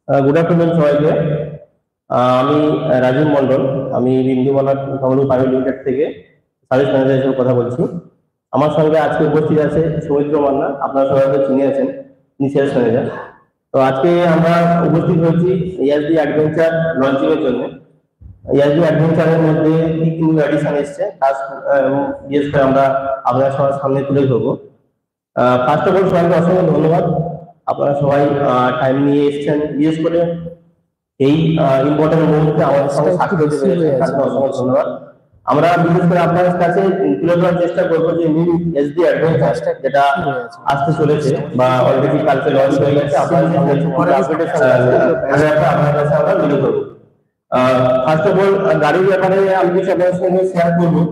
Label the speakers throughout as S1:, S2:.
S1: Good afternoon সবাইকে। আমি রাজীব মন্ডল। আমি বিন্দুমালা কোম্পানি প্রাইভেট লিমিটেড থেকে সার্ভিস ম্যানেজার হিসেবে কথা বলছি। আমার সঙ্গে আজকে উপস্থিত আছে সৌমিত্র মান্না, আপনারা সবাই হয়তো চিনে আছেন, তিনি সেলস ম্যানেজার। তো আজকে আমরা উপস্থিত হয়েছি ইয়াসডি অ্যাডভেঞ্চার লঞ্চিং এর জন্য। ইয়াসডি অ্যাডভেঞ্চারের মধ্যে কি কি নিউ অ্যাডিশন এসছে তার বিশেষ করে আমরা আপনার সবার সামনে তুলে ধরবো। ফার্স্ট অফ অল সবাইকে অসংখ্য ধন্যবাদ, আপনারা সবাই টাইম নিয়ে এসেছেন, বিশেষ করে এই ইম্পর্টেন্ট মুহূর্তে আমাদের সঙ্গে সাক্ষী হতে পেরেছেন, তার জন্য অসংখ্য ধন্যবাদ। আমরা বিশেষ করে আপনাদের কাছে তুলে ধরার চেষ্টা করবো যে নিউ এসডি অ্যাডভেঞ্চার যেটা আসতে চলেছে বা অলরেডি কালকে লঞ্চ হয়ে গেছে, আপনাদের সঙ্গে আপডেটের সঙ্গে আপনাদের কাছে আমরা তুলে ধরবো। ফার্স্ট অফ অল গাড়ির ব্যাপারে আমি কিছু আপনাদের সঙ্গে শেয়ার করবো,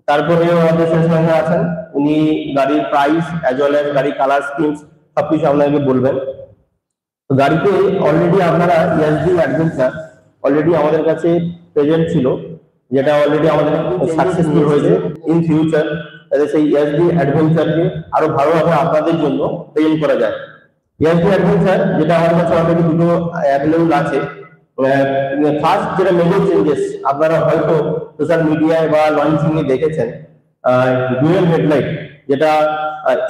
S1: তারপরে আমাদের সেলস ম্যানেজার আছেন, উনি গাড়ির প্রাইস অ্যাজ ওয়েল অ্যাজ গাড়ির কালার স্কিমস সবকিছু আপনাকে বলবেন। তো গাড়িতে অলরেডি আপনারা ইয়াসডি অ্যাডভেঞ্চার অলরেডি আমাদের কাছে প্রেজেন্ট ছিল, যেটা অলরেডি আমাদের সাকসেসফুল হয়েছে। ইন ফিউচার যাতে সেই ইয়াসডি অ্যাডভেঞ্চারকে আরো ভালোভাবে আপনাদের জন্য প্রেজেন্ট করা যায়। ইয়াসডি অ্যাডভেঞ্চার যেটা আমাদের কাছে অলরেডি দুটো অ্যাভেলেবল আছে। ফার্স্ট যেটা মেজর চেঞ্জেস আপনারা হয়তো সোশ্যাল মিডিয়ায় বা লঞ্চিং এ দেখেছেন, ডুয়েল হেডলাইট, যেটা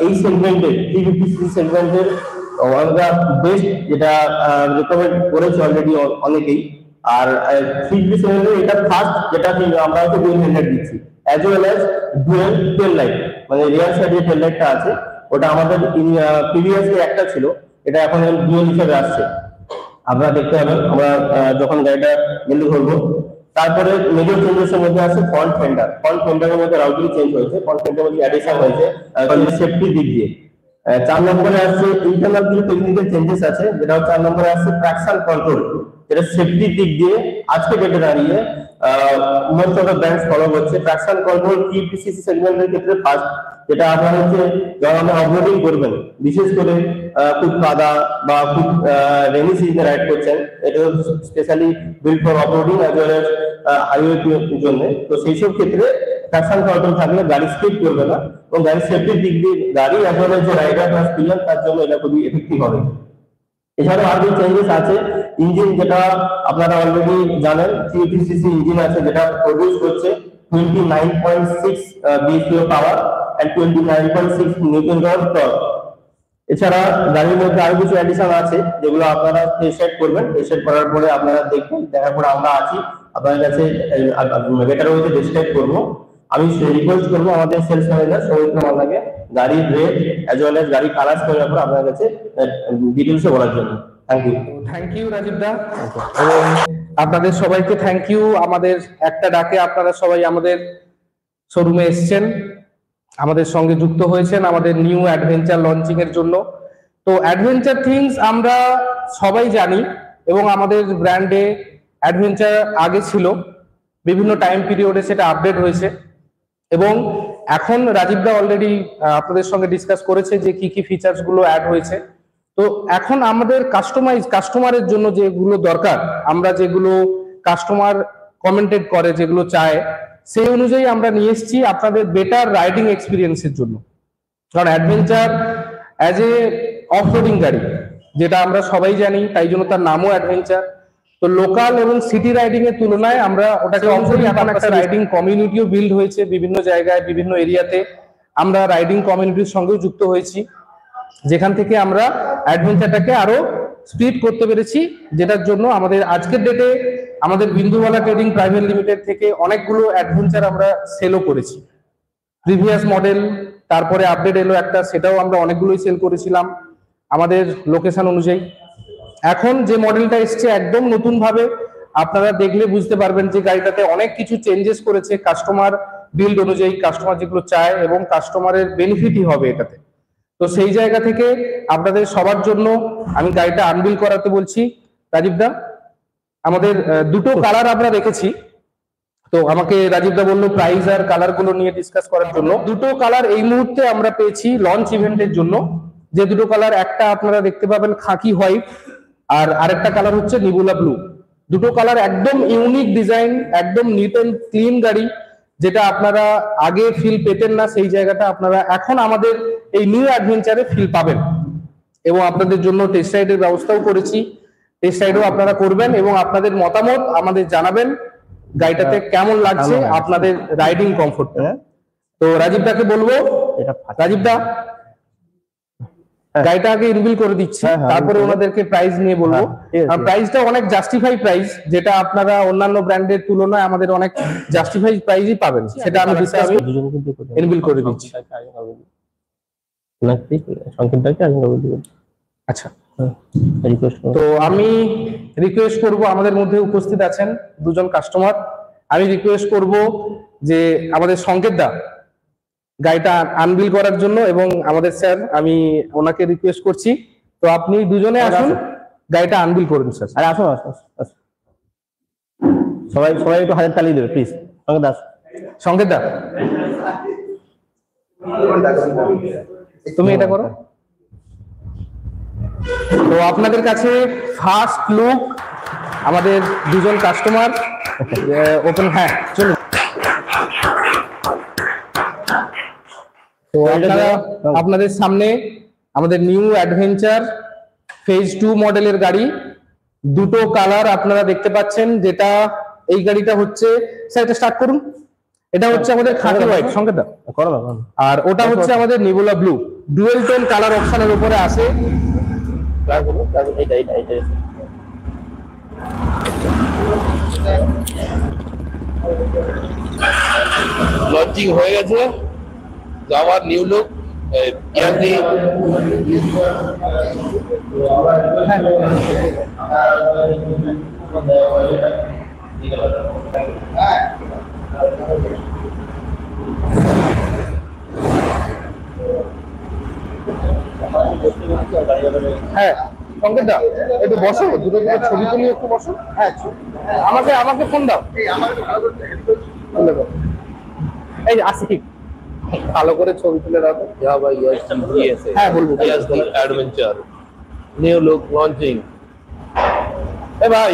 S1: এই সেগমেন্টের 350cc সেগমেন্টের ওয়ান অফ দ্য বেস্ট, যেটা রেকমেন্ড করেছে অলরেডি অনেকেই। আর 350 সেগমেন্টের এটা ফার্স্ট যেটা আমরা হয়তো ডুয়েল হেডলাইট দিচ্ছি, অ্যাজ ওয়েল অ্যাজ ডুয়েল টেল লাইট, মানে রিয়ার সাইডে টেল লাইটটা আছে, ওটা আমাদের প্রিভিয়াসলি একটা ছিল, এটা এখন ডুয়েল হিসেবে আসছে, আপনারা দেখতে পাবেন আমরা যখন গাড়িটা মেলে ধরবো। তারপরে মেজর চেঞ্জেসের মধ্যে আছে ফ্রন্ট ফেন্ডার। ফ্রন্ট ফেন্ডারের মধ্যে রাউটিং চেঞ্জ হয়েছে, ফ্রন্ট ফেন্ডারের মধ্যে অ্যাডিশন হয়েছে সেফটির দিক দিয়ে। 4 নম্বরে আসছে ইন্টারনাল কিছু টেকনিক্যাল চেঞ্জেস আছে, যেটা 4 নম্বরে আসছে ট্রাকশন কন্ট্রোল, যেটা সেফটির দিক দিয়ে আজকে ডেটে দাঁড়িয়ে most of the brands follow করছে। ট্রাকশন কন্ট্রোল 350cc সেগমেন্টের ক্ষেত্রে ফার্স্ট, যেটা আপনারা হচ্ছে যখন আপনি অফরোডিং করবেন, বিশেষ করে খুব কাদা বা খুব রেনি সিজনে রাইড করছেন, এটা specially build for off-roading as well as highway জন্য। তো সেই সব ক্ষেত্রে ট্রাকশন কন্ট্রোল থাকলে গাড়ি স্কিড করবে না, এবং গাড়ির সেফটির দিক দিয়ে গাড়ি অ্যাজ ওয়েল এজ যে রাইডার প্লাস পিলিয়ন, তার জন্য এটা খুবই এফেক্টিভ হবে। এছাড়াও আরো চেঞ্জেস আছে। ইঞ্জিন যেটা আপনারা অলরেডি জানেন, 350cc ইঞ্জিন আছে, যেটা প্রডিউস করছে 29.6 bhp power and 29.6 newton power torque. এছাড়া গাড়ির মধ্যে আরো কিছু অ্যাডিশন আছে, যেগুলো আপনারা টেস্ট রাইড করবেন, টেস্ট রাইড করার পরে আপনারা দেখবেন, দেখার পরে আমরা আছি আপনাদের কাছে বেটার ওয়েতে ডেসক্রাইব করবো। আমি রিকোয়েস্ট করবো আমাদের সেলস ম্যানেজার সৌমিত্র মান্নাকে গাড়ির রেট অ্যাজ ওয়েল এজ গাড়ির কালার করার পর আপনার কাছে ডিটেলসে বলার জন্য।
S2: থ্যাংক ইউ রাজীব দা, এবং আপনাদের সবাইকে থ্যাংক ইউ। আমাদের একটা ডাকে আপনারা সবাই আমাদের শোরুমে এসেছেন, আমাদের সঙ্গে যুক্ত হয়েছেন আমাদের নিউ অ্যাডভেঞ্চার লঞ্চিং এর জন্য। তো অ্যাডভেঞ্চার থিংস আমরা সবাই জানি, এবং আমাদের ব্র্যান্ডে অ্যাডভেঞ্চার আগে ছিল, বিভিন্ন টাইম পিরিয়ডে সেটা আপডেট হয়েছে, এবং এখন রাজীব দা অলরেডি আপনাদের সঙ্গে ডিসকাস করেছে যে কি কি ফিচার্স গুলো অ্যাড হয়েছে। তো এখন আমাদের কাস্টমারের জন্য যেগুলো দরকার, আমরা যেগুলো কাস্টমার কমেন্টেড করে, যেগুলো চায়, সেই অনুযায়ী আমরা নিয়ে এসেছি আপনাদের বেটার রাইডিং এক্সপিরিয়েন্সের জন্য। কারণ অ্যাডভেঞ্চার অ্যাজ এ অফরোডিং গাড়ি, যেটা আমরা সবাই জানি, তাই জন্য তার নামও অ্যাডভেঞ্চার। তো লোকাল এবং সিটি রাইডিং এর তুলনায় আমরা ওটাকে অফরোডিং, এখন একটা রাইডিং কমিউনিটিও বিল্ড হয়েছে বিভিন্ন জায়গায়, বিভিন্ন এরিয়াতে আমরা রাইডিং কমিউনিটির সঙ্গেও যুক্ত হয়েছি, যেখান থেকে আমরা অ্যাডভেঞ্চারটাকে আরো স্পিড করতে পেরেছি, যেটার জন্য আমাদের আজকের ডেটে আমাদের বিন্দুমালা ট্রেডিং প্রাইভেট লিমিটেড থেকে অনেকগুলো অ্যাডভেঞ্চার আমরা সেলও করেছি। প্রিভিয়াস মডেল, তারপরে আপডেট এলো একটা, সেটাও আমরা অনেকগুলোই সেল করেছিলাম আমাদের লোকেশন অনুযায়ী। এখন যে মডেলটা এসছে একদম নতুন ভাবে, আপনারা দেখলে বুঝতে পারবেন যে গাড়িটাতে অনেক কিছু চেঞ্জেস করেছে কাস্টমার বিল্ড অনুযায়ী, কাস্টমার যেগুলো চায়, এবং কাস্টমারের বেনিফিটই হবে এটাতে। তো সেই জায়গা থেকে আপনাদের সবার জন্য আমি গাড়িটা আনবিল করাতে বলছি। রাজীব দা, আমাদের দুটো কালার আমরা রেখেছি, তো আমাকে রাজীব দা বললো প্রাইস আর কালার গুলো নিয়ে ডিসকাস করার জন্য। দুটো কালার এই মুহূর্তে আমরা পেয়েছি লঞ্চ ইভেন্টের জন্য, যে দুটো কালার, একটা আপনারা দেখতে পাবেন খাকি হোয়াইট, আর আরেকটা কালার হচ্ছে নিবুলা ব্লু। দুটো কালার একদম ইউনিক ডিজাইন, একদম নিট এন্ড ক্লিন গাড়ি, যেটা আপনারা আগে ফিল পেতেন না, সেই জায়গাটা আপনারা এখন আমাদের এই নিউ অ্যাডভেঞ্চারে ফিল পাবেন। এবং আপনাদের জন্য টেস্ট রাইডের ব্যবস্থাও করেছি, টেস্ট রাইডও আপনারা করবেন এবং আপনাদের মতামত আমাদের জানাবেন গাড়িটাতে কেমন লাগছে, আপনাদের রাইডিং কমফোর্ট। তো রাজীব দাকে বলবো, রাজীব দা গাড়িটা আগে রিভিল করে দিচ্ছি, তারপরে ওনাদেরকে প্রাইস নিয়ে বলবো। প্রাইসটা অনেক জাস্টিফাই প্রাইস, যেটা আপনারা অন্যান্য ব্র্যান্ডের তুলনায় আমাদের অনেক জাস্টিফাই প্রাইসই পাবেন, সেটা আমি ডিসকাস রিভিল করে দিচ্ছি। আচ্ছা, তো আমি রিকোয়েস্ট করব, আমাদের মধ্যে উপস্থিত আছেন দুজন কাস্টমার, আমি রিকোয়েস্ট করব যে আমাদের সংকেত দা গাড়িটা আনবিল করার জন্য, এবং আমাদের স্যার আমি ওনাকে রিকোয়েস্ট করছি, তো আপনি দুজনে আসুন গাড়িটা আনবিল করুন স্যার।
S1: আরে আসুন আসুন আসুন, সবাই সবাই একটু হাজার তালি দেবে প্লিজ। সংকেত দাস,
S2: সংকেত দা তুমি এটা করো। তো আপনাদের কাছে ফার্স্ট লুক আমাদের দুজন কাস্টমার ওপেন, হ্যাঁ চলুন। তো আপনাদের সামনে আমাদের নিউ অ্যাডভেঞ্চার ফেজ 2 মডেলের গাড়ি, দুটো কালার আপনারা দেখতে পাচ্ছেন, যেটা এই গাড়িটা হচ্ছে, স্যার এটা স্টার্ট করুন, এটা হচ্ছে আমাদের খাকি হোয়াইট সংকেত দা, আর ওটা হচ্ছে আমাদের নিবোলা ব্লু। ডুয়েল টোন কালার অপশনের উপরে আসে।
S3: লঞ্চিং হয়ে গেছে, যাওয়ার নিউ লুক ইয়ারদি
S2: হ্যাঁ সংকেত দা একটু বসো, দুটো ছবি তুলি, একটু বসো। হ্যাঁ আমাকে আমাকে ফোন দাও, এই যে আসি ভালো করে ছবি তুলে দাও। হ্যাঁ বলবো,
S3: ইয়ারদি অ্যাডভেঞ্চার নিউ লুক লঞ্চিং। এ ভাই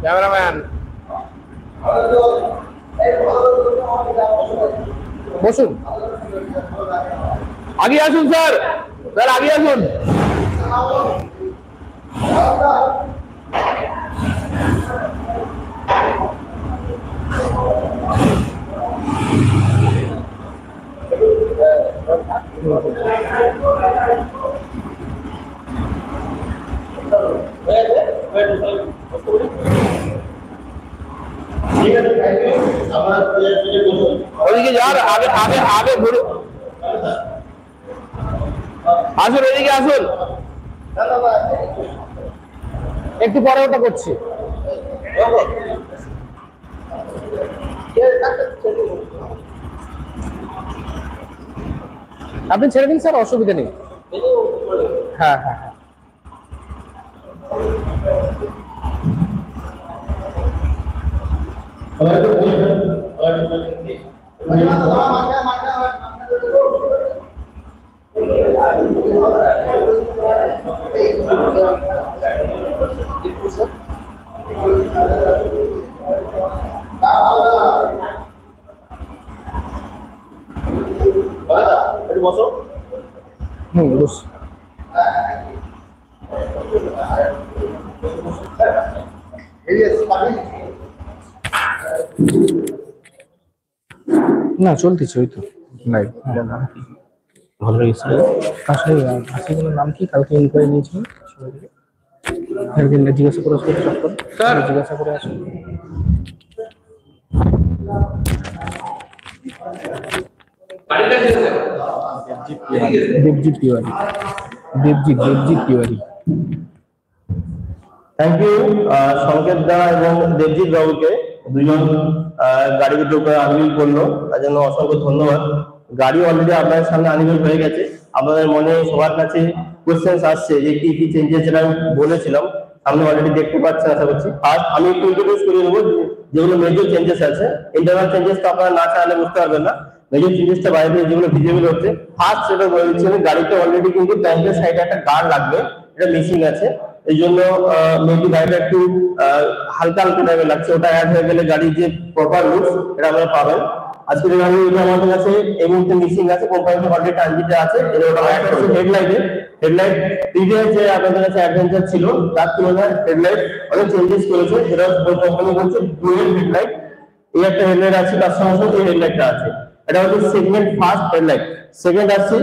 S3: ক্যামেরাম্যান
S2: বসুন,
S3: আগে আসুন স্যার, স্যার আগে আসুন। ওদিকে যান, আগে আগে আগে ঘুরে আসুন, এদিকে আসুন।
S2: একটু পরে ওটা করছি। আপনি ছেড়ে দিন স্যার, অসুবিধা নেই। হ্যাঁ হ্যাঁ হ্যাঁ,
S1: বসো।
S2: বস। না চলতেছে, ওই তো লাইভ।
S1: ভালো লাগছে।
S2: আসলে আসলে নাম কি, কালকে ইনকোয়ারি নিয়েছিল, জিজ্ঞাসা করে জিজ্ঞাসা করে আসুন। দেবজিৎ তিওয়ারি, দেবজিৎ তিওয়ারি।
S1: থ্যাংক ইউ সংকেত দা এবং দেবজিৎ বাবুকে, দুজন গাড়ি দুটো করে আনবিল করলো, তার জন্য অসংখ্য ধন্যবাদ। গাড়ি অলরেডি আপনাদের সামনে আনবিল হয়ে গেছে। আপনাদের মনে সবার কাছে কোশ্চেন্স আসছে যে কি কি চেঞ্জেস, যেটা আমি বলেছিলাম সামনে অলরেডি দেখতে পাচ্ছেন আশা করছি। আর আমি একটু ইন্ট্রোডিউস করে নেবো যেগুলো মেজর চেঞ্জেস আছে। ইন্টারনাল চেঞ্জেস তো আপনারা না চাইলে বুঝতে পারবেন না, মেজর চেঞ্জেসটা বাইরে যেগুলো ভিজিবল হচ্ছে। ফার্স্ট যেটা বলেছি, গাড়িতে অলরেডি কিন্তু ব্যাংকের সাইডে একটা গার্ড লাগবে, এটা মিসিং আছে। এই জন্য মেবি গাড়িটা একটু হালকা হালকা টাইপের লাগছে, ওটা অ্যাড হয়ে গেলে গাড়ির যে প্রপার লুকস এটা আপনারা পাবেন। আজকে যে গাড়ি এটা আমাদের কাছে এই মুহূর্তে মিসিং আছে, কোম্পানিতে অলরেডি ট্রানজিটে আছে, এটা ওটা অ্যাড করছে হেডলাইট প্রিভিয়াস যে আপনাদের কাছে অ্যাডভেঞ্চার ছিল তার তুলনায় হেডলাইট অনেক চেঞ্জেস করেছে, যেটা কোম্পানি বলছে ডুয়েল হেডলাইট। এই একটা হেডলাইট আছে, তার সঙ্গে সঙ্গে এই হেডলাইটটা আছে, এটা হচ্ছে সেগমেন্ট ফার্স্ট হেডলাইট। সেকেন্ড আছে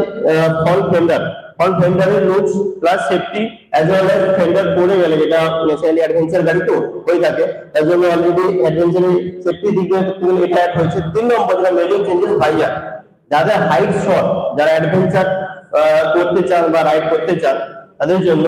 S1: ফ্রন্ট ফেন্ডারের looks plus safety as well as fender পড়ে গেলে, যেটা ন্যাচারালি অ্যাডভেঞ্চার গাড়ি তো হয়ে থাকে, তার জন্য অলরেডি অ্যাডভেঞ্চারের সেফটি দিক থেকে এটা অ্যাড হয়েছে। 3 নম্বর যেটা মেজর চেঞ্জেস ভাইজার, যাদের হাইট শর্ট, যারা অ্যাডভেঞ্চার করতে চান বা রাইড করতে চান তাদের জন্য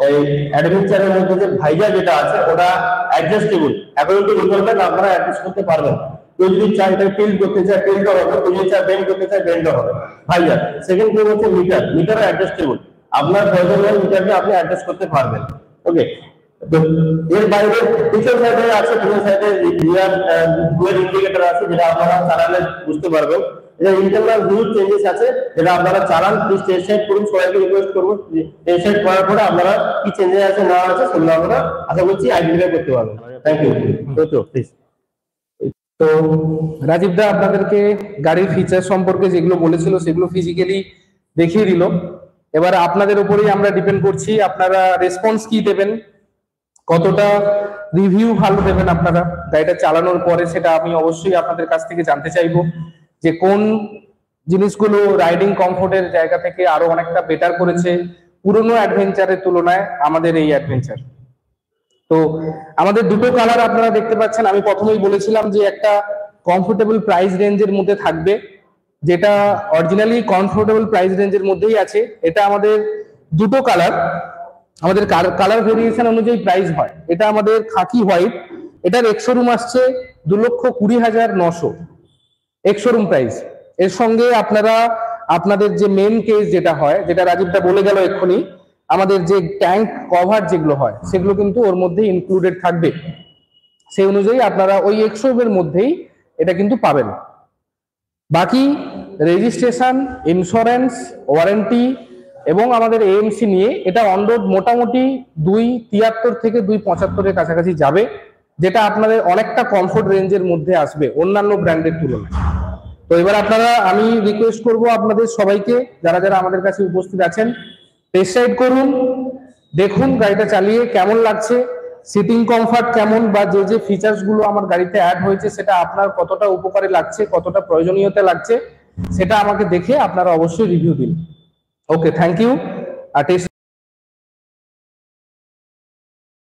S1: এই অ্যাডভেঞ্চারের মধ্যে যে ভাইজার যেটা আছে ওটা অ্যাডজাস্টেবল, অ্যাকর্ডিং টু রিকোয়ারমেন্ট আপনারা অ্যাডজাস্ট করতে পারবেন। কেউ যদি চায় এটা টিল্ট করতে চায় টিল্টও হবে, কেউ যদি চায় বেন্ড করতে চায় বেন্ডও হবে ভাইজার। সেকেন্ড থিং হচ্ছে মিটার অ্যাডজাস্টেবল, আপনার প্রয়োজন হলে মিটারকে আপনি অ্যাডজাস্ট করতে পারবেন। ওকে, তো এর বাইরে পিছন সাইডে আছে, পিছন সাইডে রিয়ার ডুয়েল ইন্ডিকেটর আছে, যেটা আপনারা চালালে বুঝতে পারবেন। এটা ইন্টারনাল হিউজ চেঞ্জেস আছে, যেটা আপনারা চালান। প্লিজ টেস্ট রাইড করুন, সবাইকে রিকোয়েস্ট করবো টেস্ট রাইড করার পরে আপনারা কি চেঞ্জেস আছে না আছে সেগুলো আপনারা আশা করছি আইডেন্টিফাই করতে পারবেন। Thank you. তো প্লিজ।
S2: তো রাজীব দা আপনাদেরকে গাড়ির ফিচার সম্পর্কে যেগুলো বলেছিল সেগুলো ফিজিক্যালি দেখিয়ে দিল। এবার আপনাদের উপরেই আমরা ডিপেন্ড করছি, আপনারা রেসপন্স কি দেবেন, কতটা রিভিউ ভালো দেবেন আপনারা গাড়িটা চালানোর পরে, সেটা আমি অবশ্যই আপনাদের কাছ থেকে জানতে চাইবো যে কোন জিনিসগুলো রাইডিং কমফোর্টের জায়গা থেকে আরো অনেকটা বেটার করেছে পুরনো অ্যাডভেঞ্চারের তুলনায় আমাদের এই অ্যাডভেঞ্চার। তো আমাদের দুটো কালার আপনারা দেখতে পাচ্ছেন। আমি প্রথমেই বলেছিলাম যে একটা কমফোর্টেবল প্রাইস রেঞ্জের মধ্যে থাকবে, যেটা অরিজিনালি কমফোর্টেবল প্রাইস রেঞ্জের মধ্যেই আছে। এটা আমাদের দুটো কালার, আমাদের কালার ভেরিয়েশন অনুযায়ী প্রাইস হয়। এটা আমাদের খাকি হোয়াইট, এটার এক্সশোরুম আসছে 2,20,900 এক্সশোরুম প্রাইস। এর সঙ্গে আপনারা আপনাদের যে মেন কেস যেটা হয়, যেটা রাজীবটা বলে গেল এক্ষুনি, আমাদের যে ট্যাঙ্ক কভার যেগুলো হয় সেগুলো কিন্তু ওর মধ্যে ইনক্লুডেড থাকবে। সেই অনুযায়ী আপনারা ওই এক্সশোরুমের মধ্যেই এটা কিন্তু পাবেন। বাকি রেজিস্ট্রেশন, ইন্স্যুরেন্স, ওয়ারেন্টি এবং আমাদের এএমসি নিয়ে এটা অন রোড মোটামুটি 273 থেকে 275 এর কাছাকাছি যাবে, যেটা আপনাদের অনেকটা কমফোর্ট রেঞ্জের মধ্যে আসবে অন্যান্য ব্র্যান্ডের তুলনায়। তো এবার আপনারা, আমি রিকোয়েস্ট করব আপনাদের সবাইকে, যারা যারা আমাদের কাছে উপস্থিত আছেন, টেস্ট রাইড করুন, দেখুন গাড়িটা চালিয়ে কেমন লাগছে, সিটিং কমফর্ট কেমন, বা যে যে ফিচার্স গুলো আমার গাড়িতে অ্যাড হয়েছে সেটা আপনার কতটা উপকারে লাগছে, কতটা প্রয়োজনীয়তা লাগছে, সেটা আমাকে দেখে আপনারা অবশ্যই রিভিউ দিন। Okay, thank you. আর টেস্ট